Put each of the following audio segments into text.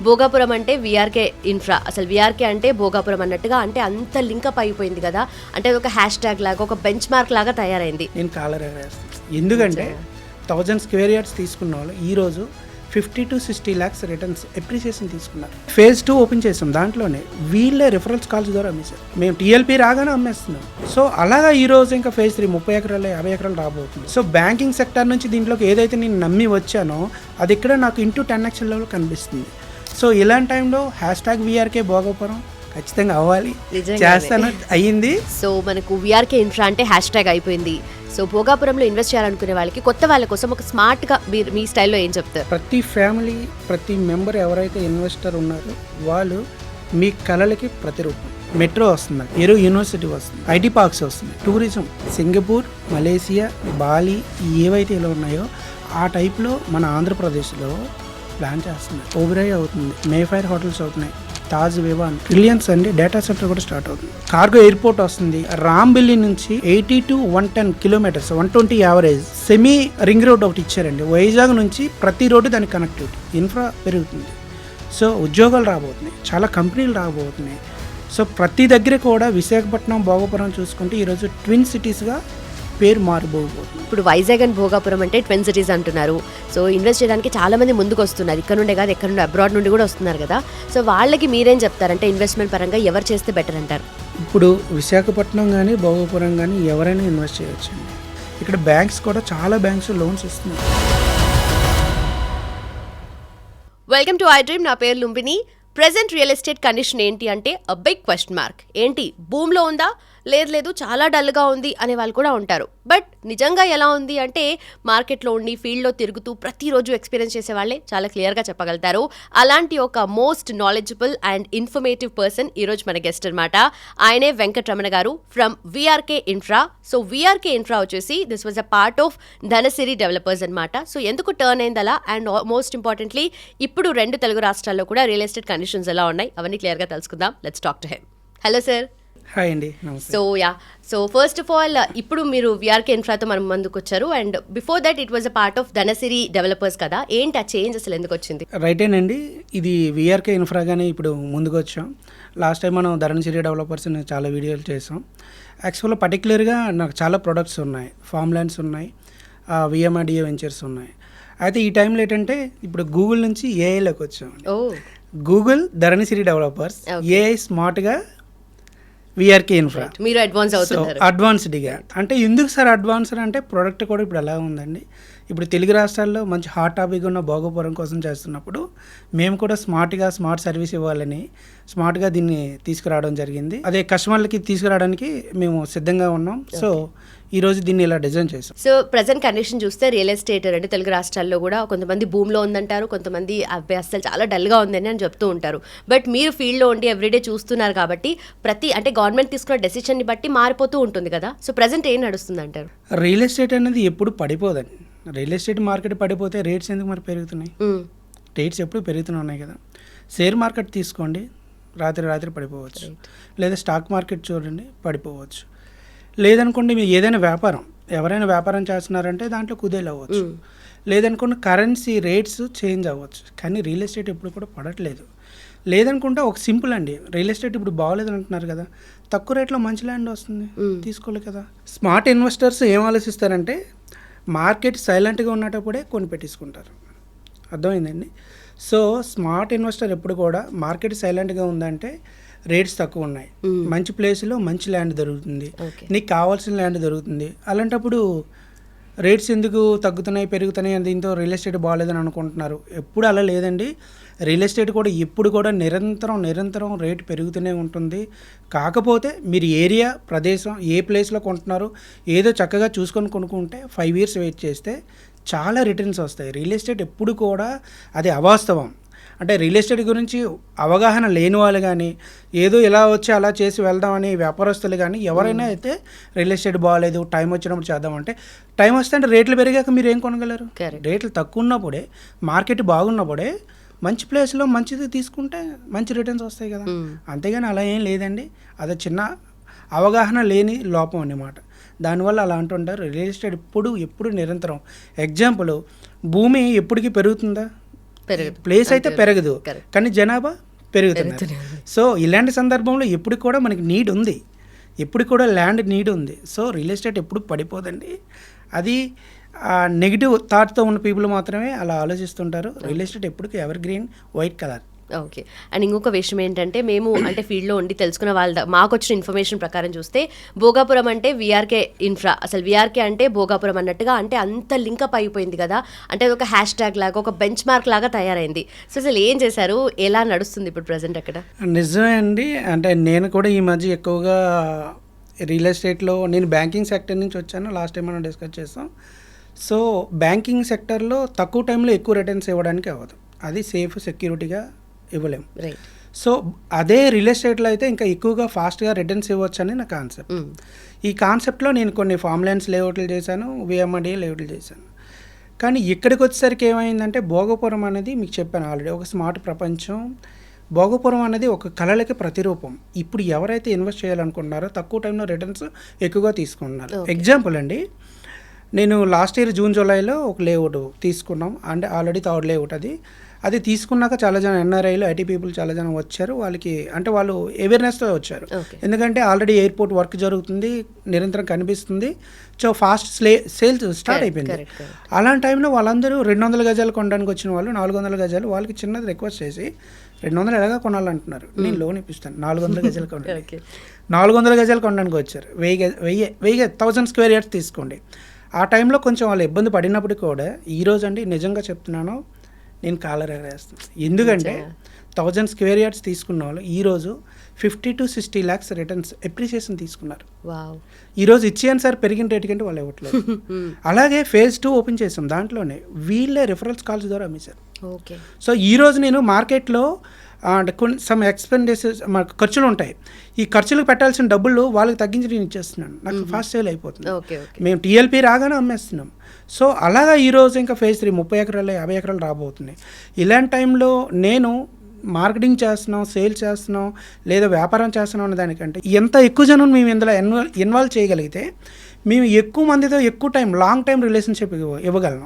భోగాపురం అంటే VRK infra, అసలు VRK అంటే భోగాపురం అన్నట్టుగా, అంటే అంత లింకప్ అయిపోయింది కదా, అంటే ఒక హ్యాష్ ట్యాగ్ లాగా, ఒక బెంచ్ మార్క్ లాగా తయారైంది. నేను కాలర్ వేస్తాను, ఎందుకంటే 1000 స్క్వేర్ యార్డ్స్ తీసుకున్న వాళ్ళు ఈరోజు 50 to 60 lakhs రిటర్న్స్ ఎప్రిసియేషన్ తీసుకున్నారు. ఫేజ్ 2 ఓపెన్ చేసాం, దాంట్లోనే వీళ్ళే రిఫరల్స్ కాల్స్ ద్వారా అమ్మేశారు. మేము టీఎల్పీ రాగానే అమ్మేస్తున్నాం. సో అలాగా ఈ రోజు ఇంకా ఫేజ్ 3 30 ఎకరాలు 50 ఎకరాలు రాబోతుంది. సో బ్యాంకింగ్ సెక్టర్ నుంచి దీంట్లోకి ఏదైతే నేను నమ్మి వచ్చానో అది ఇక్కడ నాకు ఇంటూ 10x లెవెల్ కనిపిస్తుంది. సో ఇలాంటి టైంలో #VRK భోగాపురం ఖచ్చితంగా అవ్వాలి, చేస్తాను, అయ్యింది. సో మనకు వీఆర్కే ఇన్ఫ్రా అంటే హ్యాష్ ట్యాగ్ అయిపోయింది. సో భోగాపురంలో ఇన్వెస్ట్ చేయాలనుకునే వాళ్ళకి, కొత్త వాళ్ళ కోసం ఒక స్మార్ట్గా మీరు మీ స్టైల్లో ఏం చెప్తారు? ప్రతి ఫ్యామిలీ, ప్రతి మెంబర్ ఎవరైతే ఇన్వెస్టర్ ఉన్నారో వాళ్ళు మీ కళలకి ప్రతిరూపం. మెట్రో వస్తుంది, యూనివర్సిటీ వస్తుంది, ఐటీ పార్క్స్ వస్తుంది, టూరిజం, సింగపూర్, మలేసియా, బాలి ఏవైతే ఇలా ఉన్నాయో ఆ టైప్లో మన ఆంధ్రప్రదేశ్లో ప్లాన్ చేస్తున్నారు. ఓబెరాయ్ అవుతుంది, మేఫైర్ హోటల్స్ అవుతున్నాయి, తాజ్ వివాన్, ట్రిలియన్స్ అండి, డేటా సెంటర్ కూడా స్టార్ట్ అవుతుంది, కార్గో ఎయిర్పోర్ట్ వస్తుంది. రాంబిల్లి నుంచి 80 to 110 kilometres, 120 average semi ring road ఒకటి ఇచ్చారండి. వైజాగ్ నుంచి ప్రతి రోడ్డు దానికి కనెక్టివిటీ, ఇన్ఫ్రా పెరుగుతుంది. సో ఉద్యోగాలు రాబోతున్నాయి, చాలా కంపెనీలు రాబోతున్నాయి. సో ప్రతి దగ్గర కూడా విశాఖపట్నం, భోగాపురం చూసుకుంటే ఈరోజు ట్విన్ సిటీస్గా పేరు మారిపోతుంది. ఇప్పుడు వైజాగ్ అండ్ భోగాపురం అంటే ట్విన్ సిటీస్ అంటున్నారు. సో ఇన్వెస్ట్ చేయడానికి చాలా మంది ముందుకు వస్తున్నారు, ఇక్కడ నుండే కాదు, ఎక్కడ నుండి అబ్రాడ్ నుండి కూడా వస్తున్నారు కదా. సో వాళ్ళకి మీరేం చెప్తారంటే ఇన్వెస్ట్మెంట్ పరంగా ఎవరు చేస్తే బెటర్ అంటారు? ఇప్పుడు విశాఖపట్నం కానీ భోగాపురం కానీ ఎవరైనా ఇన్వెస్ట్ చేయొచ్చు. ఇక్కడ బ్యాంక్స్ కూడా చాలా బ్యాంక్స్ లోన్స్ ఇస్తున్నాయి. Welcome to I dream. నా పేరు Lumbini. Present real estate condition ఏంటి అంటే బిగ్ క్వశ్చన్ మార్క్. ఏంటి, భూమిలో ఉందా? లేదు చాలా డల్గా ఉంది అనే వాళ్ళు కూడా ఉంటారు. బట్ నిజంగా ఎలా ఉంది అంటే మార్కెట్లో ఉండి ఫీల్డ్లో తిరుగుతూ ప్రతిరోజు ఎక్స్పీరియన్స్ చేసే వాళ్ళే చాలా క్లియర్గా చెప్పగలుగుతారు. అలాంటి ఒక most knowledgeable and informative person ఈరోజు మన గెస్ట్ అనమాట. ఆయనే వెంకటరమణ గారు from VRK infra. So VRK infra వచ్చేసి this was a part of Dhanasiri developers అనమాట. సో ఎందుకు టర్న్ అయింది అలా, అండ్ మోస్ట్ ఇంపార్టెంట్లీ ఇప్పుడు 2 తెలుగు రాష్ట్రాల్లో కూడా రియల్ ఎస్టేట్ కండిషన్స్ ఎలా ఉన్నాయి అవన్నీ క్లియర్గా తెలుసుకుందాం. Let's talk to him. Hello sir. Hi అండి, నమస్తే. సో ఫస్ట్ ఆఫ్ ఆల్ ఇప్పుడు మీరు వీఆర్కే ఇన్ఫ్రాతో మనం ముందుకు వచ్చారు, and before that it was a part of Dhanasiri developers కదా. ఏంటి ఆ చేంజ్ అసలు ఎందుకు వచ్చింది? రైటేనండి, ఇది వీఆర్కే ఇన్ఫ్రాగానే ఇప్పుడు ముందుకు వచ్చాం. లాస్ట్ టైం మనం ధనసిరి డెవలపర్స్ చాలా వీడియోలు చేసాం. యాక్చువల్గా పర్టికులర్గా నాకు చాలా ప్రొడక్ట్స్ ఉన్నాయి, ఫామ్ ల్యాండ్స్ ఉన్నాయి, విఎంఆర్డిఏ వెంచర్స్ ఉన్నాయి. అయితే ఈ టైంలో ఏంటంటే ఇప్పుడు గూగుల్ నుంచి ఏఐలోకి వచ్చాం. గూగుల్ ధనసిరి డెవలపర్స్, ఏఐ స్మార్ట్గా వీఆర్కే ఇన్ఫ్రా. మీరు అడ్వాన్స్ అవుతున్నారు. అడ్వాన్స్డ్గా అంటే ఎందుకు సార్ అడ్వాన్స్డ్ అంటే ప్రోడక్ట్ కూడా ఇప్పుడు ఎలా ఉందండి, ఇప్పుడు తెలుగు రాష్ట్రాల్లో మంచి హాట్ టాపిక్ ఉన్న భోగాపురం కోసం చేస్తున్నప్పుడు మేము కూడా స్మార్ట్ సర్వీస్ ఇవ్వాలని స్మార్ట్గా దీన్ని తీసుకురావడం జరిగింది. అదే కస్టమర్లకి తీసుకురావడానికి మేము సిద్ధంగా ఉన్నాం. సో ఈరోజు దీన్ని ఇలా డిజైన్ చేసాం. సో ప్రజెంట్ కండిషన్ చూస్తే రియల్ ఎస్టేట్ 2 తెలుగు రాష్ట్రాల్లో కూడా కొంతమంది భూమిలో ఉందంటారు, కొంతమంది అసలు చాలా డల్గా ఉందని అని చెప్తూ ఉంటారు. బట్ మీరు ఫీల్డ్లో ఉండి ఎవ్రీడే చూస్తున్నారు కాబట్టి అంటే గవర్నమెంట్ తీసుకున్న డెసిషన్ని బట్టి మారిపోతూ ఉంటుంది కదా. సో ప్రజెంట్ ఏం నడుస్తుంది అంటారు? రియల్ ఎస్టేట్ అనేది ఎప్పుడు పడిపోదండి. రియల్ ఎస్టేట్ మార్కెట్ పడిపోతే రేట్స్ ఎందుకు మరి పెరుగుతున్నాయి? రేట్స్ ఎప్పుడు పెరుగుతూనే ఉన్నాయి కదా. షేర్ మార్కెట్ తీసుకోండి, రాత్రి పడిపోవచ్చు. లేదా స్టాక్ మార్కెట్ చూడండి, పడిపోవచ్చు. లేదనుకోండి మీరు ఏదైనా వ్యాపారం, ఎవరైనా వ్యాపారం చేస్తున్నారంటే దాంట్లో కుదేలు అవ్వచ్చు. లేదనుకోండి కరెన్సీ రేట్స్ చేంజ్ అవ్వచ్చు. కానీ రియల్ ఎస్టేట్ ఎప్పుడు కూడా పడట్లేదు. లేదనుకుంటే ఒక సింపుల్ అండి, రియల్ ఎస్టేట్ ఇప్పుడు బాగోలేదు అంటున్నారు కదా, తక్కువ రేట్లో మంచి ల్యాండ్ వస్తుంది, తీసుకోవాలి కదా. స్మార్ట్ ఇన్వెస్టర్స్ ఏం ఆలోచిస్తారంటే మార్కెట్ సైలెంట్గా ఉన్నప్పుడే కొని పెట్టేసుకుంటారు. అర్థమైందండి. సో స్మార్ట్ ఇన్వెస్టర్ ఎప్పుడు కూడా మార్కెట్ సైలెంట్గా ఉందంటే రేట్స్ తక్కువ ఉన్నాయి, మంచి ప్లేస్లో మంచి ల్యాండ్ దొరుకుతుంది, నీకు కావాల్సిన ల్యాండ్ దొరుకుతుంది. అలాంటప్పుడు రేట్స్ ఎందుకు తగ్గుతున్నాయి పెరుగుతున్నాయి అని దీంతో రియల్ ఎస్టేట్ బాగాలేదని అనుకుంటున్నారు. ఎప్పుడు అలా లేదండి. రియల్ ఎస్టేట్ కూడా ఎప్పుడు కూడా నిరంతరం రేటు పెరుగుతూనే ఉంటుంది. కాకపోతే మీరు ఏరియా, ప్రదేశం, ఏ ప్లేస్లో కొంటున్నారు ఏదో చక్కగా చూసుకొని కొనుక్కుంటే 5 years వెయిట్ చేస్తే చాలా రిటర్న్స్ వస్తాయి. రియల్ ఎస్టేట్ ఎప్పుడు కూడా అది అవాస్తవం. అంటే రియల్ ఎస్టేట్ గురించి అవగాహన లేని వాళ్ళు కానీ, ఏదో ఇలా వచ్చి అలా చేసి వెళ్దామని వ్యాపారస్తులు కానీ ఎవరైనా అయితే రియల్ ఎస్టేట్ బాగాలేదు, టైం వచ్చినప్పుడు చేద్దామంటే, టైం వస్తే అంటే రేట్లు పెరిగాక మీరు ఏం కొనగలరు? రేట్లు తక్కువ ఉన్నప్పుడే, మార్కెట్ బాగున్నప్పుడే మంచి ప్లేస్లో మంచిది తీసుకుంటే మంచి రిటర్న్స్ వస్తాయి కదా. అంతేగాని అలా ఏం లేదండి, అది చిన్న అవగాహన లేని లోపం అన్నమాట. దానివల్ల అలా అంటుంటారు. రియల్ ఎస్టేట్ ఎప్పుడు నిరంతరం. ఎగ్జాంపుల్, భూమి ఎప్పటికీ పెరుగుతుందా? పెరగదు. ప్లేస్ అయితే పెరగదు, Correct. కానీ జనాభా పెరుగుతున్నారు. పెరుగుతూనే ఉంది. సో ఇలాంటి సందర్భంలో ఎప్పుడు కూడా మనకి నీడ్ ఉంది, ఎప్పుడు కూడా ల్యాండ్ నీడ్ ఉంది. సో రియల్ ఎస్టేట్ ఎప్పుడు పడిపోదండి. అది నెగిటివ్ థాట్తో ఉన్న పీపుల్ మాత్రమే అలా ఆలోచిస్తుంటారు. రియల్ ఎస్టేట్ ఎప్పటికీ ever green, white colour. Okay. And ఇంకొక విషయం ఏంటంటే మేము అంటే ఫీల్డ్లో ఉండి తెలుసుకున్న వాళ్ళ మాకు వచ్చిన ఇన్ఫర్మేషన్ ప్రకారం చూస్తే భోగాపురం అంటే వీఆర్కే ఇన్ఫ్రా, అసలు వీఆర్కే అంటే భోగాపురం అన్నట్టుగా అంటే అంత లింకప్ అయిపోయింది కదా, అంటే అది ఒక హ్యాష్ ట్యాగ్ లాగా ఒక బెంచ్ మార్క్ లాగా తయారైంది. సో అసలు ఏం చేశారు, ఎలా నడుస్తుంది ఇప్పుడు ప్రజెంట్ అక్కడ? నిజమే అండి. అంటే నేను కూడా ఈ మధ్య ఎక్కువగా రియల్ ఎస్టేట్లో, నేను బ్యాంకింగ్ సెక్టర్ నుంచి వచ్చాను, లాస్ట్ టైం మనం డిస్కస్ చేస్తాం. సో బ్యాంకింగ్ సెక్టర్లో తక్కువ టైంలో ఎక్కువ రిటర్న్స్ ఇవ్వడానికి అవ్వదు, అది సేఫ్ సెక్యూరిటీగా ఇవ్వలేము. రైట్. సో అదే రియల్ ఎస్టేట్లో అయితే ఇంకా ఎక్కువగా ఫాస్ట్గా రిటర్న్స్ ఇవ్వచ్చు అని నా కాన్సెప్ట్. ఈ కాన్సెప్ట్లో నేను కొన్ని ఫామ్ ల్యాండ్స్ లేఅవుట్లు చేశాను, విఎంఆర్డీ లేఅవుట్లు చేశాను. కానీ ఇక్కడికి వచ్చేసరికి ఏమైందంటే భోగపురం అనేది మీకు చెప్పాను ఆల్రెడీ, ఒక స్మార్ట్ ప్రపంచం. భోగపురం అనేది ఒక కళలకి ప్రతిరూపం. ఇప్పుడు ఎవరైతే ఇన్వెస్ట్ చేయాలనుకుంటున్నారో తక్కువ టైంలో రిటర్న్స్ ఎక్కువగా తీసుకుంటున్నారు. ఎగ్జాంపుల్ అండి, నేను లాస్ట్ ఇయర్ జూన్ జూలైలో ఒక లేఅవుట్ తీసుకున్నాం, అంటే ఆల్రెడీ థర్డ్ లేఅవుట్. అది తీసుకున్నాక చాలా జనం ఎన్ఆర్ఐలు, ఐటీ పీపుల్ చాలా జనం వచ్చారు. వాళ్ళకి అంటే వాళ్ళు అవేర్నెస్తో వచ్చారు, ఎందుకంటే ఆల్రెడీ ఎయిర్పోర్ట్ వర్క్ జరుగుతుంది, నిరంతరం కనిపిస్తుంది. సో ఫాస్ట్ సేల్స్ స్టార్ట్ అయిపోయింది. అలాంటి టైంలో వాళ్ళందరూ 200 గజాలు కొనడానికి వచ్చిన వాళ్ళు 400 గజాలు, వాళ్ళకి చిన్నది రిక్వెస్ట్ చేసి 200 ఎలాగా కొనాలంటున్నారు, నేను లోన్ ఇప్పిస్తాను 400 గజాలు కొనడానికి. 400 గజాలు కొనడానికి వచ్చారు, 1000 స్క్వేర్ యార్డ్స్ తీసుకోండి. ఆ టైంలో కొంచెం వాళ్ళు ఇబ్బంది పడినప్పుడు కూడా ఈరోజు అండి నిజంగా చెప్తున్నాను, నేను కాలర్ ఎగరేస్తాను. ఎందుకంటే 1000 స్క్వేర్ యార్డ్స్ తీసుకున్న వాళ్ళు ఈరోజు 50 to 60 lakhs రిటర్న్స్ ఎప్రిసియేషన్ తీసుకున్నారు. ఈరోజు ఇచ్చేయని సార్ పెరిగిన రేటు కంటే వాళ్ళు ఇవ్వట్లేదు. అలాగే ఫేజ్ 2 ఓపెన్ చేసాం, దాంట్లోనే వీళ్ళే రిఫరల్స్ కాల్స్ ద్వారా అమ్మేశారు. సో ఈరోజు నేను మార్కెట్లో కొన్ని సమ్ ఎక్స్పెండిచర్స్ మాకు ఖర్చులు ఉంటాయి, ఈ ఖర్చులకు పెట్టాల్సిన డబ్బులు వాళ్ళకి తగ్గించి నేను ఇచ్చేస్తున్నాను, నాకు ఫాస్ట్ సేల్ అయిపోతుంది. మేము టీఎల్పీ రాగానే అమ్మేస్తున్నాం. సో అలాగా ఈరోజు ఇంకా ఫేజ్ 3 30 ఎకరాలు 50 ఎకరాలు రాబోతున్నాయి. ఇలాంటి టైంలో నేను మార్కెటింగ్ చేస్తున్నాం, సేల్ చేస్తున్నాం, లేదా వ్యాపారం చేస్తున్నాం అనే దానికంటే ఎంత ఎక్కువ జనం మేము ఇందులో ఇన్వాల్వ్ చేయగలిగితే మేము ఎక్కువ మందితో ఎక్కువ టైం, లాంగ్ టైం రిలేషన్షిప్ ఇవ్వగలను.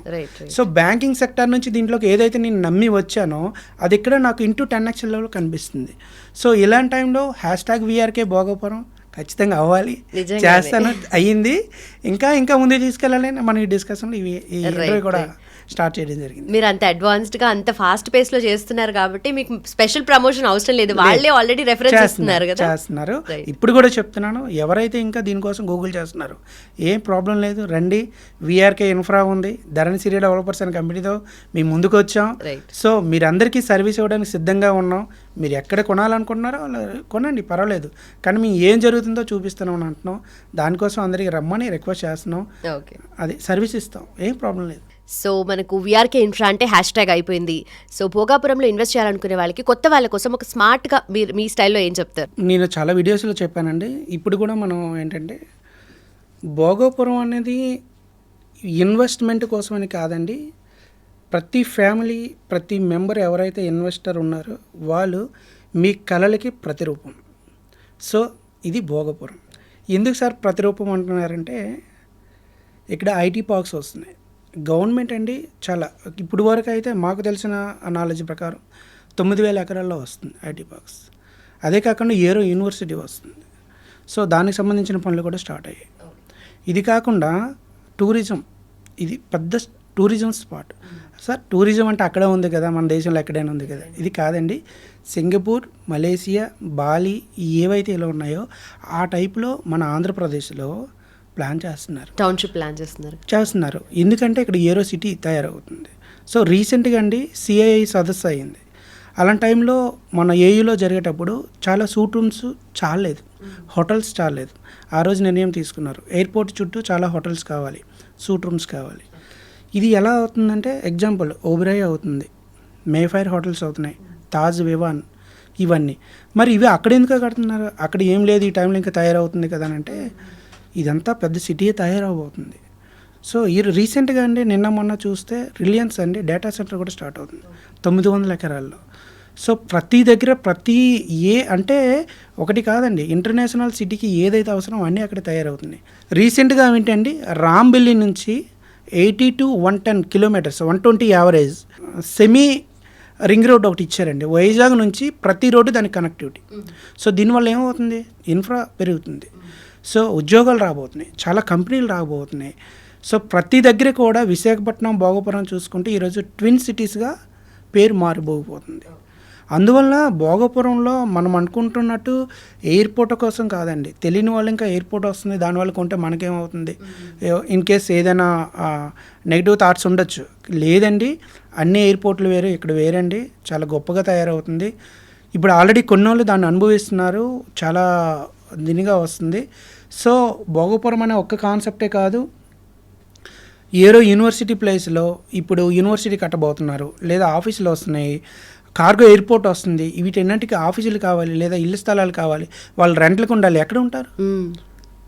సో బ్యాంకింగ్ సెక్టర్ నుంచి దీంట్లోకి ఏదైతే నేను నమ్మి వచ్చానో అది ఇక్కడ నాకు ఇంటూ 10x లెవెల్ కనిపిస్తుంది. సో ఇలాంటి టైంలో #VRK భోగపురం ఖచ్చితంగా అవ్వాలి, చేస్తాను, అయ్యింది. ఇంకా ముందు తీసుకెళ్ళాలి. మన ఈ డిస్కషన్లో ఈ ఇంటర్వ్యూ కూడా స్టార్ట్ చేయడం జరిగింది. మీరు అంత అడ్వాన్స్డ్గా అంత ఫాస్ట్ పేస్లో చేస్తున్నారు కాబట్టి మీకు స్పెషల్ ప్రమోషన్ అవసరం లేదు, వాళ్ళే ఆల్రెడీ రెఫరెన్స్ చేస్తున్నారు కదా. చేస్తున్నారు. ఇప్పుడు కూడా చెప్తున్నాను, ఎవరైతే ఇంకా దీనికోసం గూగుల్ చేస్తున్నారు ఏం ప్రాబ్లం లేదు, రండి. VRK ఇన్ఫ్రా ఉంది, ధరణి సిరియా డెవలపర్స్ అనే కంపెనీతో మేము ముందుకు వచ్చాం. సో మీరందరికీ సర్వీస్ ఇవ్వడానికి సిద్ధంగా ఉన్నాం. మీరు ఎక్కడ కొనాలనుకుంటున్నారో కొనండి, పర్వాలేదు, కానీ మేము ఏం జరుగుతుందో చూపిస్తున్నాం అంటున్నాం. దానికోసం అందరికీ రమ్మని రిక్వెస్ట్ చేస్తున్నాం. అది సర్వీస్ ఇస్తాం, ఏం ప్రాబ్లం లేదు. సో మనకు VRK ఇన్ఫ్రా అంటే #, అయిపోయింది. సో భోగాపురంలో ఇన్వెస్ట్ చేయాలనుకునే వాళ్ళకి, కొత్త వాళ్ళ కోసం ఒక స్మార్ట్గా మీరు మీ స్టైల్లో ఏం చెప్తారు? నేను చాలా వీడియోస్లో చెప్పానండి, ఇప్పుడు కూడా మనం ఏంటంటే భోగాపురం అనేది ఇన్వెస్ట్మెంట్ కోసమని కాదండి, ప్రతి ఫ్యామిలీ, ప్రతి మెంబర్ ఎవరైతే ఇన్వెస్టర్ ఉన్నారో వాళ్ళు మీ కళలకి ప్రతిరూపం. సో ఇది భోగపురం. ఎందుకు సార్ ప్రతిరూపం అంటున్నారంటే ఇక్కడ ఐటీ పార్క్స్ వస్తున్నాయి. గవర్నమెంట్ అండి చాలా ఇప్పుడు వరకు అయితే మాకు తెలిసిన నాలెడ్జ్ ప్రకారం 9000 ఎకరాల్లో వస్తుంది ఐటీ పార్క్స్. అదే కాకుండా ఏరో యూనివర్సిటీ వస్తుంది. సో దానికి సంబంధించిన పనులు కూడా స్టార్ట్ అయ్యాయి. ఇది కాకుండా టూరిజం, ఇది పెద్ద టూరిజం స్పాట్. సార్ టూరిజం అంటే అక్కడ ఉంది కదా, మన దేశంలో ఎక్కడైనా ఉంది కదా, ఇది కాదండి. సింగపూర్, మలేసియా, బాలి ఏవైతే ఇలా ఉన్నాయో ఆ టైప్లో మన ఆంధ్రప్రదేశ్లో ప్లాన్ చేస్తున్నారు, టౌన్షిప్ ప్లాన్ చేస్తున్నారు. ఎందుకంటే ఇక్కడ ఏరో సిటీ తయారవుతుంది. సో రీసెంట్గా అండి CII సదస్సు అయింది. అలాంటి టైంలో మన ఏయులో జరిగేటప్పుడు చాలా సూట్ రూమ్స్ చాలేదు, హోటల్స్ చాలేదు. ఆ రోజు నిర్ణయం తీసుకున్నారు, ఎయిర్పోర్ట్ చుట్టూ చాలా హోటల్స్ కావాలి, సూట్ రూమ్స్ కావాలి. ఇది ఎలా అవుతుందంటే ఎగ్జాంపుల్ ఓబెరాయ్ అవుతుంది, మేఫైర్ హోటల్స్ అవుతున్నాయి, తాజ్ వివాన్, ఇవన్నీ. మరి ఇవి అక్కడ ఎందుకు కడుతున్నారు? అక్కడ ఏం లేదు, ఈ టైంలో ఇంకా తయారవుతుంది కదా అని అంటే ఇదంతా పెద్ద సిటీ తయారవబోతుంది. సో ఈ రీసెంట్గా అండి నిన్న మొన్న చూస్తే రిలయన్స్ అండి డేటా సెంటర్ కూడా స్టార్ట్ అవుతుంది 900 ఎకరాల్లో. సో ప్రతి దగ్గర అంటే ఒకటి కాదండి, ఇంటర్నేషనల్ సిటీకి ఏదైతే అవసరం అన్నీ అక్కడ తయారవుతున్నాయి. రీసెంట్గా ఏంటండి రాంబిల్లి నుంచి 80 to 110 kilometres, 120 average semi ring road ఒకటి ఇచ్చారండి. వైజాగ్ నుంచి ప్రతి రోడ్డు దానికి కనెక్టివిటీ. సో దీనివల్ల ఏమవుతుంది, ఇన్ఫ్రా పెరుగుతుంది. సో ఉద్యోగాలు రాబోతున్నాయి, చాలా కంపెనీలు రాబోతున్నాయి. సో ప్రతి దగ్గర కూడా విశాఖపట్నం, భోగపురం చూసుకుంటే ఈరోజు ట్విన్ సిటీస్గా పేరు మారిపోతుంది. అందువల్ల భోగపురంలో మనం అనుకుంటున్నట్టు ఎయిర్పోర్ట్ కోసం కాదండి, తెలియని వాళ్ళు ఇంకా ఎయిర్పోర్ట్ వస్తుంది దానివల్ల కొంటే మనకేమవుతుంది, ఇన్ కేస్ ఏదైనా నెగిటివ్ థాట్స్ ఉండొచ్చు. లేదండి, అన్ని ఎయిర్పోర్ట్లు వేరే, ఇక్కడ వేరండి, చాలా గొప్పగా తయారవుతుంది. ఇప్పుడు ఆల్రెడీ కొన్ని వాళ్ళు దాన్ని అనుభవిస్తున్నారు, చాలా దీనిగా వస్తుంది. సో భోగపురం అనే ఒక్క కాన్సెప్టే కాదు, ఏరో యూనివర్సిటీ ప్లేస్లో ఇప్పుడు యూనివర్సిటీ కట్టబోతున్నారు, లేదా ఆఫీసులు వస్తున్నాయి, కార్గో ఎయిర్పోర్ట్ వస్తుంది. వీటన్నింటికి ఆఫీసులు కావాలి, లేదా ఇల్లు స్థలాలు కావాలి, వాళ్ళు రెంట్లకు ఉండాలి, ఎక్కడ ఉంటారు?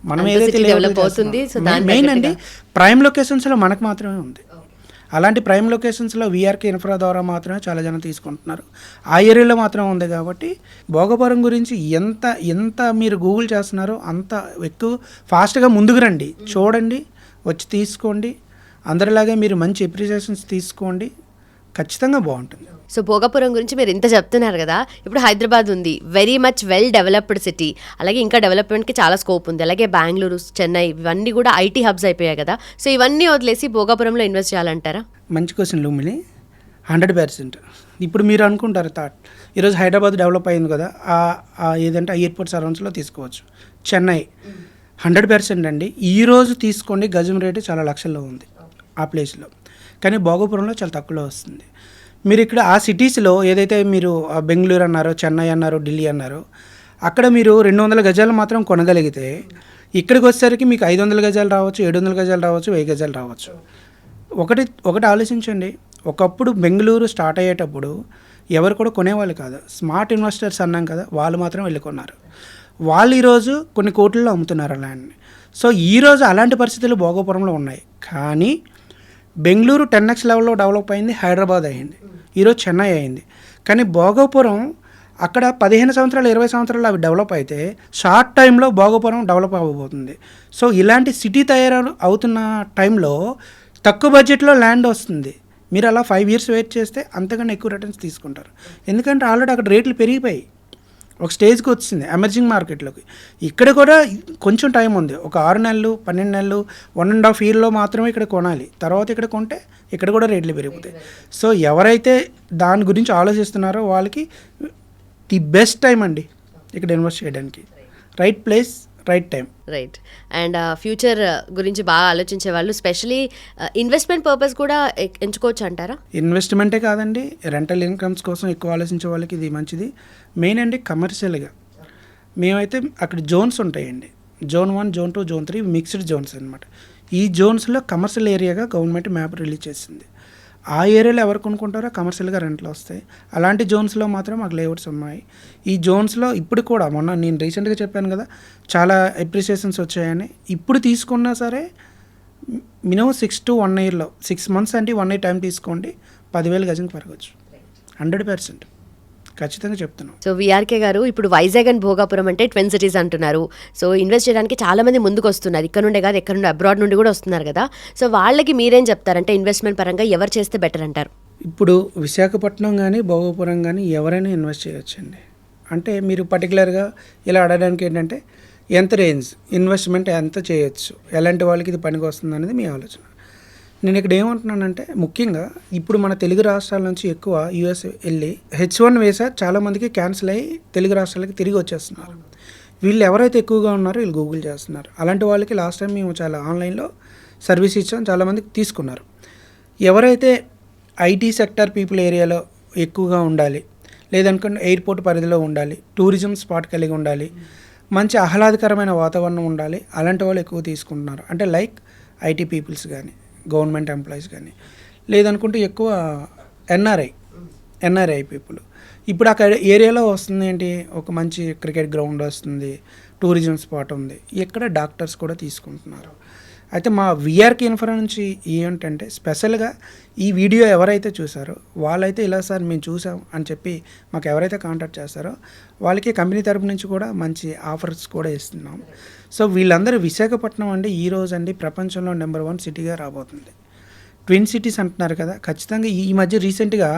మనం ఏదైతే మెయిన్ అండి ప్రైమ్ లొకేషన్స్లో మనకు మాత్రమే ఉంది. అలాంటి ప్రైమ్ లొకేషన్స్లో వీఆర్కే ఇన్ఫ్రా ద్వారా మాత్రమే చాలా జనం తీసుకుంటున్నారు. ఆ ఏరియాలో మాత్రం ఉంది. కాబట్టి భోగపురం గురించి ఎంత మీరు గూగుల్ చేస్తున్నారో అంత ఎక్కువ ఫాస్ట్గా ముందుకు రండి, చూడండి, వచ్చి తీసుకోండి. అందరిలాగే మీరు మంచి ఎప్రిసియేషన్స్ తీసుకోండి, ఖచ్చితంగా బాగుంటుంది. సో భోగపురం గురించి మీరు ఇంత చెప్తున్నారు కదా, ఇప్పుడు హైదరాబాద్ ఉంది, very much well developed city, అలాగే ఇంకా డెవలప్మెంట్కి చాలా స్కోప్ ఉంది. అలాగే బెంగళూరు, చెన్నై ఇవన్నీ కూడా ఐటీ హబ్స్ అయిపోయాయి కదా. సో ఇవన్నీ వదిలేసి భోగపురంలో ఇన్వెస్ట్ చేయాలంటారా? మంచి క్వశ్చన్ లూమిని, 100%. ఇప్పుడు మీరు అనుకుంటారు థాట్, ఈరోజు హైదరాబాద్ డెవలప్ అయింది కదా, ఏదంటే ఎయిర్పోర్ట్ సరౌండ్స్లో తీసుకోవచ్చు. చెన్నై 100% అండి. ఈరోజు తీసుకోండి, గజం రేటు చాలా లక్షల్లో ఉంది ఆ ప్లేస్లో, కానీ భోగపురంలో చాలా తక్కువలో వస్తుంది. మీరు ఇక్కడ ఆ సిటీస్లో ఏదైతే మీరు బెంగళూరు అన్నారో, చెన్నై అన్నారో, ఢిల్లీ అన్నారో, అక్కడ మీరు 200 గజాలు మాత్రం కొనగలిగితే ఇక్కడికి వచ్చేసరికి మీకు 500 గజాలు రావచ్చు, 700 గజాలు రావచ్చు, 1000 గజాలు రావచ్చు. ఒకటి ఆలోచించండి, ఒకప్పుడు బెంగళూరు స్టార్ట్ అయ్యేటప్పుడు ఎవరు కూడా కొనేవాళ్ళు కాదు, స్మార్ట్ ఇన్వెస్టర్స్ అన్నాం కదా, వాళ్ళు మాత్రం వెళ్ళి కొన్నారు. వాళ్ళు ఈరోజు కొన్ని కోట్లలో అమ్ముతున్నారు ల్యాండ్ని. సో ఈరోజు అలాంటి పరిస్థితులు భోగపురంలో ఉన్నాయి. కానీ బెంగళూరు 10x లెవెల్లో డెవలప్ అయింది, హైదరాబాద్ అయింది, ఈరోజు చెన్నై అయింది. కానీ భోగపురం అక్కడ 15 సంవత్సరాలు 20 సంవత్సరాలు అవి డెవలప్ అయితే షార్ట్ టైంలో భోగపురం డెవలప్ అవ్వబోతుంది. సో ఇలాంటి సిటీ తయారు అవుతున్న టైంలో తక్కువ బడ్జెట్లో ల్యాండ్ వస్తుంది. మీరు అలా 5 years వెయిట్ చేస్తే అంతకన్నా ఎక్కువ రిటర్న్స్ తీసుకుంటారు. ఎందుకంటే ఆల్రెడీ అక్కడ రేట్లు పెరిగిపోయి ఒక స్టేజ్కి వచ్చింది ఎమర్జింగ్ మార్కెట్లోకి. ఇక్కడ కూడా కొంచెం టైం ఉంది, ఒక 6 నెలలు 12 నెలలు 1.5 yearలో మాత్రమే ఇక్కడ కొనాలి. తర్వాత ఇక్కడ కొంటే ఇక్కడ కూడా రేట్లు పెరిగిపోతాయి. సో ఎవరైతే దాని గురించి ఆలోచిస్తున్నారో వాళ్ళకి ది బెస్ట్ టైం అండి ఇక్కడ ఇన్వెస్ట్ చేయడానికి. Right place, right time. Right. And future గురించి బాగా ఆలోచించే వాళ్ళు స్పెషలీ ఇన్వెస్ట్మెంట్ పర్పస్ కూడా ఎంచుకోవచ్చు అంటారా? ఇన్వెస్ట్మెంటే కాదండి, రెంటల్ ఇన్కమ్స్ కోసం ఎక్కువ ఆలోచించే వాళ్ళకి ఇది మంచిది. మెయిన్ అండి కమర్షియల్గా మేమైతే అక్కడ జోన్స్ ఉంటాయండి, zone 1, zone 2, zone 3 mixed zones అనమాట. ఈ జోన్స్లో కమర్షియల్ ఏరియాగా గవర్నమెంట్ మ్యాప్ రిలీజ్ చేసింది. ఆ ఏరియాలో ఎవరు కొనుక్కుంటారో కమర్షియల్గా రెంట్లు వస్తాయి. అలాంటి జోన్స్లో మాత్రం మాకు లేఅవుట్స్ ఉన్నాయి. ఈ జోన్స్లో ఇప్పుడు కూడా నేను రీసెంట్గా చెప్పాను కదా, చాలా అప్రిసియేషన్స్ వచ్చాయని. ఇప్పుడు తీసుకున్నా సరే మినిమం 6 to 1 yearలో 6 months అంటే 1 year టైం తీసుకోండి, 10,000 గజంకి పెరగచ్చు. 100% ఖచ్చితంగా చెప్తున్నాం. సో వీఆర్కే గారు, ఇప్పుడు వైజాగ్ అండ్ భోగాపురం అంటే ట్విన్ సిటీస్ అంటున్నారు. సో ఇన్వెస్ట్ చేయడానికి చాలా మంది ముందుకు వస్తున్నారు, ఇక్కడ నుండే కాదు ఎక్కడ నుండి, అబ్రాడ్ నుండి కూడా వస్తున్నారు కదా. సో వాళ్ళకి మీరేం చెప్తారంటే ఇన్వెస్ట్మెంట్ పరంగా ఎవరు చేస్తే బెటర్ అంటారు? ఇప్పుడు విశాఖపట్నం కానీ భోగపురం కానీ ఎవరైనా ఇన్వెస్ట్ చేయొచ్చండి. అంటే మీరు పర్టికులర్గా ఇలా అడగడానికి ఏంటంటే ఎంత రేంజ్ ఇన్వెస్ట్మెంట్ ఎంత చేయొచ్చు, ఎలాంటి వాళ్ళకి ఇది పనికి వస్తుంది అనేది మీ ఆలోచన. నేను ఇక్కడ ఏమంటున్నానంటే ముఖ్యంగా ఇప్పుడు మన తెలుగు రాష్ట్రాల నుంచి ఎక్కువ యూఎస్ వెళ్ళి H1 వీసా చాలామందికి క్యాన్సిల్ అయ్యి తెలుగు రాష్ట్రాలకి తిరిగి వచ్చేస్తున్నారు. వీళ్ళు ఎవరైతే ఎక్కువగా ఉన్నారో వీళ్ళు గూగుల్ చేస్తున్నారు. అలాంటి వాళ్ళకి లాస్ట్ టైం మేము చాలా ఆన్లైన్లో సర్వీస్ ఇచ్చాం, చాలామందికి తీసుకున్నారు. ఎవరైతే ఐటీ సెక్టర్ పీపుల్ ఏరియాలో ఎక్కువగా ఉండాలి, లేదనుకుంటే ఎయిర్పోర్ట్ పరిధిలో ఉండాలి, టూరిజం స్పాట్ కలిగి ఉండాలి, మంచి ఆహ్లాదకరమైన వాతావరణం ఉండాలి, అలాంటి వాళ్ళు ఎక్కువ తీసుకుంటున్నారు. అంటే లైక్ ఐటీ పీపుల్స్ కానీ, గవర్నమెంట్ ఎంప్లాయీస్ కానీ, లేదనుకుంటే ఎక్కువ ఎన్ఆర్ఐ పీపుల్. ఇప్పుడు అక్కడ ఏరియాలో వస్తుంది ఏంటి, ఒక మంచి క్రికెట్ గ్రౌండ్ వస్తుంది, టూరిజం స్పాట్ ఉంది, ఇక్కడ డాక్టర్స్ కూడా తీసుకుంటున్నారు. అయితే మా వీఆర్కే ఇన్ఫ్రా నుంచి ఏంటంటే స్పెషల్గా ఈ వీడియో ఎవరైతే చూసారో వాళ్ళైతే ఇలా సార్ మేము చూసాం అని చెప్పి మాకు ఎవరైతే కాంటాక్ట్ చేస్తారో వాళ్ళకి కంపెనీ తరపు నుంచి కూడా మంచి ఆఫర్స్ కూడా ఇస్తున్నాం. సో వీళ్ళందరూ విశాఖపట్నం అండి ఈరోజు అండి ప్రపంచంలో నెంబర్ 1 సిటీగా రాబోతుంది. ట్విన్ సిటీస్ అంటున్నారు కదా, ఖచ్చితంగా ఈ మధ్య రీసెంట్గా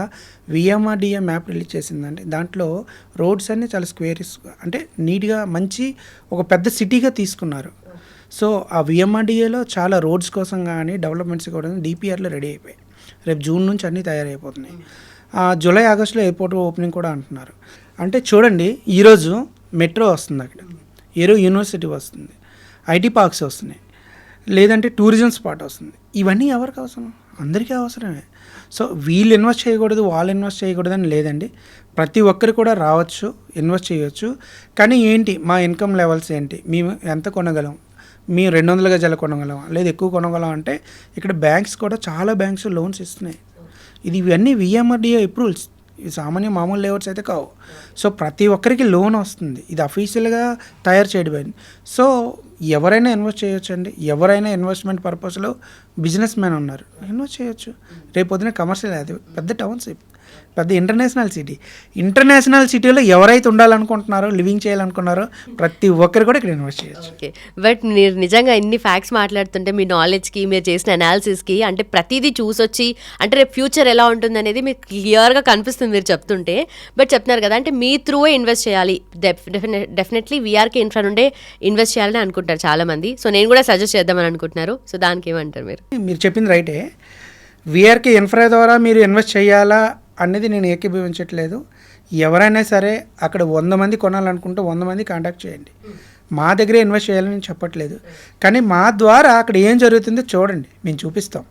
విఎంఆర్డిఏ మ్యాప్ రిలీజ్ చేసిందండి. దాంట్లో రోడ్స్ అన్నీ చాలా స్క్వేర్స్ అంటే నీట్గా మంచి ఒక పెద్ద సిటీగా తీసుకున్నారు. సో ఆ విఎంఆర్డిఏలో చాలా రోడ్స్ కోసం కానీ డెవలప్మెంట్స్ కూడా డిపిఆర్లో రెడీ అయిపోయాయి. రేపు జూన్ నుంచి అన్నీ తయారైపోతున్నాయి. జూలై ఆగస్టులో ఎయిర్పోర్ట్ ఓపెనింగ్ కూడా అంటున్నారు. అంటే చూడండి, ఈరోజు మెట్రో వస్తుంది, అక్కడ ఏరో యూనివర్సిటీ వస్తుంది, ఐటీ పార్క్స్ వస్తున్నాయి, లేదంటే టూరిజం స్పాట్ వస్తుంది. ఇవన్నీ ఎవరికి అవసరం? అందరికీ అవసరమే. సో వీళ్ళు ఇన్వెస్ట్ చేయకూడదు, వాళ్ళు ఇన్వెస్ట్ చేయకూడదు అని లేదండి. ప్రతి ఒక్కరు కూడా రావచ్చు, ఇన్వెస్ట్ చేయొచ్చు. కానీ ఏంటి మా ఇన్కమ్ లెవెల్స్ ఏంటి, మేము ఎంత కొనగలం, మేము 200 గజాలు కొనగలం లేదా ఎక్కువ కొనగలం అంటే ఇక్కడ బ్యాంక్స్ కూడా చాలా బ్యాంక్స్ లోన్స్ ఇస్తున్నాయి. ఇవన్నీ విఎంఆర్డిఏ అప్రూవల్స్, ఇవి సామాన్య మామూలు లేఅవుట్స్ అయితే కావు. సో ప్రతి ఒక్కరికి లోన్ వస్తుంది, ఇది అఫీషియల్గా తయారు చేయడం. సో ఎవరైనా ఇన్వెస్ట్ చేయొచ్చు అండి. ఎవరైనా ఇన్వెస్ట్మెంట్ పర్పస్లో బిజినెస్ మ్యాన్ ఉన్నారు, ఇన్వెస్ట్ చేయొచ్చు. రేపు పొద్దున కమర్షియల్, అది పెద్ద టౌన్షిప్, పెద్ద ఇంటర్నేషనల్ సిటీలో ఎవరైతే ఉండాలనుకుంటున్నారో, లివింగ్ చేయాలనుకున్నారో ప్రతి ఒక్కరు కూడా ఇక్కడ ఇన్వెస్ట్ చేయొచ్చు. ఓకే, బట్ మీరు నిజంగా ఇన్ని ఫ్యాక్ట్స్ మాట్లాడుతుంటే మీ నాలెడ్జ్కి, మీరు చేసిన అనాలిసిస్కి, అంటే ప్రతిదీ చూసొచ్చి అంటే రేపు ఫ్యూచర్ ఎలా ఉంటుంది అనేది మీకు క్లియర్గా కనిపిస్తుంది మీరు చెప్తుంటే. బట్ చెప్తున్నారు కదా, అంటే మీ త్రూవే ఇన్వెస్ట్ చేయాలి, డెఫినెట్లీ వీఆర్కే ఇన్ఫ్రా నుండే ఇన్వెస్ట్ చేయాలని అనుకుంటారు చాలామంది. సో నేను కూడా సజెస్ట్ చేద్దామని అనుకుంటున్నారు. సో దానికి ఏమంటారు మీరు? మీరు చెప్పింది రైటే. వీఆర్కే ఇన్ఫ్రా ద్వారా మీరు ఇన్వెస్ట్ చేయాలా అనేది నేను ఏకీభవించట్లేదు. ఎవరైనా సరే అక్కడ 100 మంది కొనాలనుకుంటే 100 మంది కాంటాక్ట్ చేయండి. మా దగ్గరే ఇన్వెస్ట్ చేయాలని నేను చెప్పట్లేదు, కానీ మా ద్వారా అక్కడ ఏం జరుగుతుందో చూడండి, మేము చూపిస్తాం.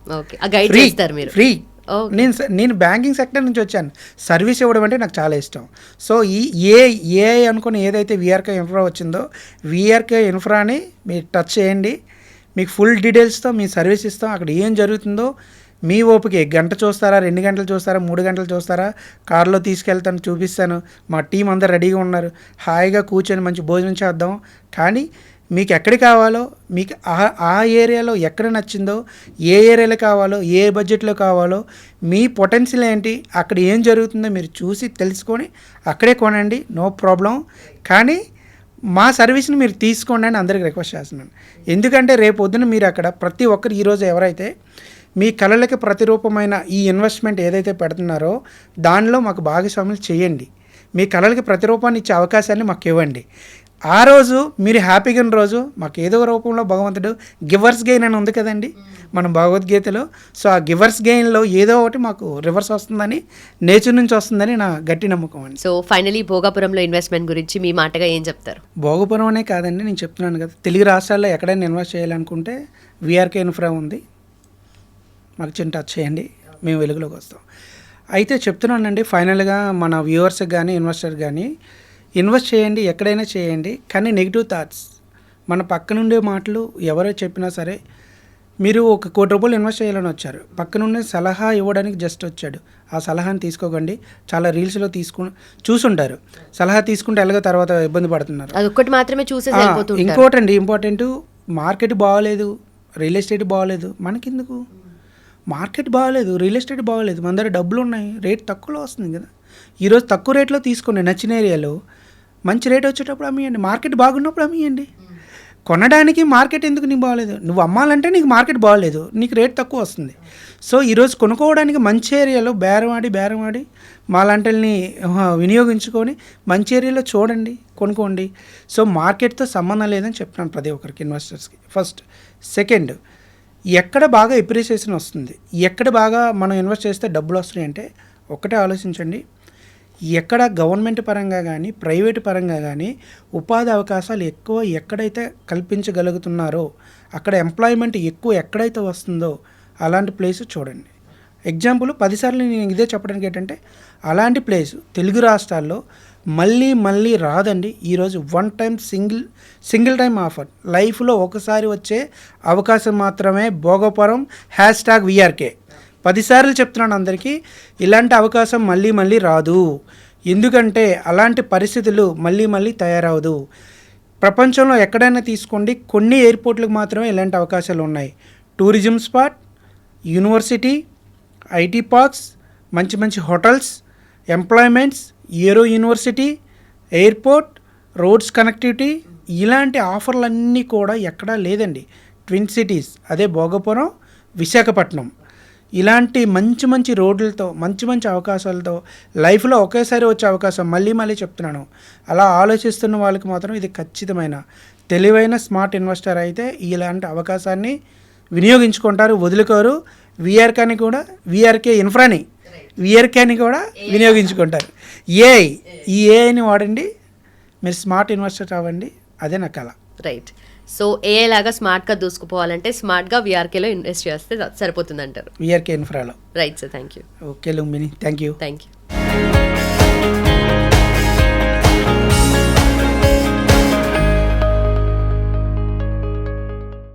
ఫ్రీ. నేను బ్యాంకింగ్ సెక్టర్ నుంచి వచ్చాను, సర్వీస్ ఇవ్వడం అంటే నాకు చాలా ఇష్టం. సో ఏ అనుకుని ఏదైతే వీఆర్కే ఇన్ఫ్రా వచ్చిందో, వీఆర్కే ఇన్ఫ్రాని మీరు టచ్ చేయండి, మీకు ఫుల్ డీటెయిల్స్తో మీ సర్వీస్ ఇస్తాం. అక్కడ ఏం జరుగుతుందో మీ ఓపికే, గంట చూస్తారా, 2 గంటలు చూస్తారా, 3 గంటలు చూస్తారా, కారులో తీసుకెళ్తాను, చూపిస్తాను. మా టీం అందరు రెడీగా ఉన్నారు, హాయిగా కూర్చొని మంచి భోజనం చేద్దాం. కానీ మీకు ఎక్కడికి కావాలో, మీకు ఆ ఏరియాలో ఎక్కడ నచ్చిందో, ఏ ఏరియాలో కావాలో, ఏ బడ్జెట్లో కావాలో, మీ పొటెన్షియల్ ఏంటి, అక్కడ ఏం జరుగుతుందో మీరు చూసి తెలుసుకొని అక్కడే కొనండి, నో ప్రాబ్లం. కానీ మా సర్వీస్ని మీరు తీసుకోండి అని అందరికి రిక్వెస్ట్ చేస్తున్నాను. ఎందుకంటే రేపు పొద్దున మీరు అక్కడ ప్రతి ఒక్కరు ఈరోజు ఎవరైతే మీ కళలకి ప్రతిరూపమైన ఈ ఇన్వెస్ట్మెంట్ ఏదైతే పెడుతున్నారో దానిలో మాకు భాగస్వాములు చేయండి. మీ కళలకి ప్రతిరూపాన్ని ఇచ్చే అవకాశాన్ని మాకు ఇవ్వండి. ఆ రోజు మీరు హ్యాపీగా ఉన్న రోజు మాకు ఏదో రూపంలో భగవంతుడు గివర్స్ గెయిన్ అని ఉంది కదండి మన భగవద్గీతలో. సో ఆ గివర్స్ గెయిన్లో ఏదో ఒకటి మాకు రివర్స్ వస్తుందని, నేచర్ నుంచి వస్తుందని నా గట్టి నమ్మకం అండి. సో ఫైనలీ భోగాపురంలో ఇన్వెస్ట్మెంట్ గురించి మీ మాటగా ఏం చెప్తారు? భోగాపురం అనే కాదండి, నేను చెప్తున్నాను కదా, తెలుగు రాష్ట్రాల్లో ఎక్కడైనా ఇన్వెస్ట్ చేయాలనుకుంటే వీఆర్కే ఇన్ఫ్రా ఉంది, మాకు చిన్న టచ్ చేయండి, మేము వెలుగులోకి వస్తాం. అయితే చెప్తున్నానండి, ఫైనల్గా మన వ్యూవర్స్కి కానీ ఇన్వెస్టర్ కానీ ఇన్వెస్ట్ చేయండి, ఎక్కడైనా చేయండి. కానీ నెగిటివ్ థాట్స్, మన పక్కనుండే మాటలు ఎవరో చెప్పినా సరే, మీరు ఒక ₹1 కోటి ఇన్వెస్ట్ చేయాలని వచ్చారు, పక్కనుండే సలహా ఇవ్వడానికి జస్ట్ వచ్చాడు, ఆ సలహాని తీసుకోకండి. చాలా రీల్స్లో చూసుంటారు, సలహా తీసుకుంటే ఎలాగో తర్వాత ఇబ్బంది పడుతున్నారు. అదొక్కటి మాత్రమే చూసేసి వెళ్ళిపోతుంటారు. ఇంకోటండి ఇంపార్టెంట్, మార్కెట్ బాగోలేదు, రియల్ ఎస్టేట్ బాగోలేదు, మనకెందుకు? మార్కెట్ బాగోలేదు, రియల్ ఎస్టేట్ బాగోలేదు, మన దగ్గర డబ్బులు ఉన్నాయి, రేట్ తక్కువలో వస్తుంది కదా, ఈరోజు తక్కువ రేట్లో తీసుకోండి, నచ్చిన ఏరియాలో మంచి రేట్ వచ్చేటప్పుడు అమ్మేయండి, మార్కెట్ బాగున్నప్పుడు అమ్మేయండి. కొనడానికి మార్కెట్ ఎందుకు నీకు బాగోలేదు, నువ్వు అమ్మాలంటే నీకు మార్కెట్ బాగోలేదు, నీకు రేట్ తక్కువ వస్తుంది. సో ఈరోజు కొనుక్కోవడానికి మంచి ఏరియాలో బేరమాడి మాలాంటిని వినియోగించుకొని మంచి ఏరియాలో చూడండి, కొనుక్కోండి. సో మార్కెట్తో సంబంధం లేదని చెప్తున్నాను ప్రతి ఒక్కరికి, ఇన్వెస్టర్స్కి. ఫస్ట్. సెకండ్, ఎక్కడ బాగా ఎప్రిసియేషన్ వస్తుంది, ఎక్కడ బాగా మనం ఇన్వెస్ట్ చేస్తే డబ్బులు వస్తున్నాయి అంటే ఒక్కటే ఆలోచించండి, ఎక్కడ గవర్నమెంట్ పరంగా కానీ ప్రైవేట్ పరంగా కానీ ఉపాధి అవకాశాలు ఎక్కువ ఎక్కడైతే కల్పించగలుగుతున్నారో, అక్కడ ఎంప్లాయ్మెంట్ ఎక్కువ ఎక్కడైతే వస్తుందో అలాంటి ప్లేస్ చూడండి. ఎగ్జాంపుల్ 10 సార్లు నేను ఇదే చెప్పడానికి ఏంటంటే, అలాంటి ప్లేస్ తెలుగు రాష్ట్రాల్లో మళ్ళీ రాదండి. ఈరోజు సింగిల్ టైం ఆఫర్, లైఫ్లో ఒకసారి వచ్చే అవకాశం మాత్రమే భోగపురం #VRK. 10 సార్లు చెప్తున్నాను అందరికీ, ఇలాంటి అవకాశం మళ్ళీ రాదు. ఎందుకంటే అలాంటి పరిస్థితులు మళ్ళీ తయారవదు. ప్రపంచంలో ఎక్కడైనా తీసుకోండి, కొన్ని ఎయిర్పోర్ట్లకు మాత్రమే ఇలాంటి అవకాశాలు ఉన్నాయి. Tourism spot, university, IT parks, మంచి హోటల్స్, ఎంప్లాయ్మెంట్స్, ఏరో యూనివర్సిటీ, ఎయిర్పోర్ట్, రోడ్స్ కనెక్టివిటీ, ఇలాంటి ఆఫర్లన్నీ కూడా ఎక్కడా లేదండి. ట్విన్ సిటీస్, అదే భోగపురం, విశాఖపట్నం, ఇలాంటి మంచి మంచి రోడ్లతో మంచి మంచి అవకాశాలతో లైఫ్లో ఒకేసారి వచ్చే అవకాశం మళ్ళీ చెప్తున్నాను. అలా ఆలోచిస్తున్న వాళ్ళకి మాత్రం ఇది ఖచ్చితమైన తెలివైన స్మార్ట్ ఇన్వెస్టర్ అయితే ఇలాంటి అవకాశాన్ని వినియోగించుకుంటారు, వదులుకోరు. వీఆర్కే ఇన్ఫ్రాని వీఆర్కేని కూడా వినియోగించుకుంటారు. ఈ ఏఐని వాడండి, మీరు స్మార్ట్ ఇన్వెస్టర్ అవ్వండి, అదే నా కళ. రైట్. సో ఏఐ లాగా స్మార్ట్గా దూసుకుపోవాలంటే స్మార్ట్గా వీఆర్కేలో ఇన్వెస్ట్ చేస్తే సరిపోతుంది అంటారు. వీఆర్కే ఇన్ఫ్రాలో. Right sir, thank you. Okay Lumbini, thank you. Thank you.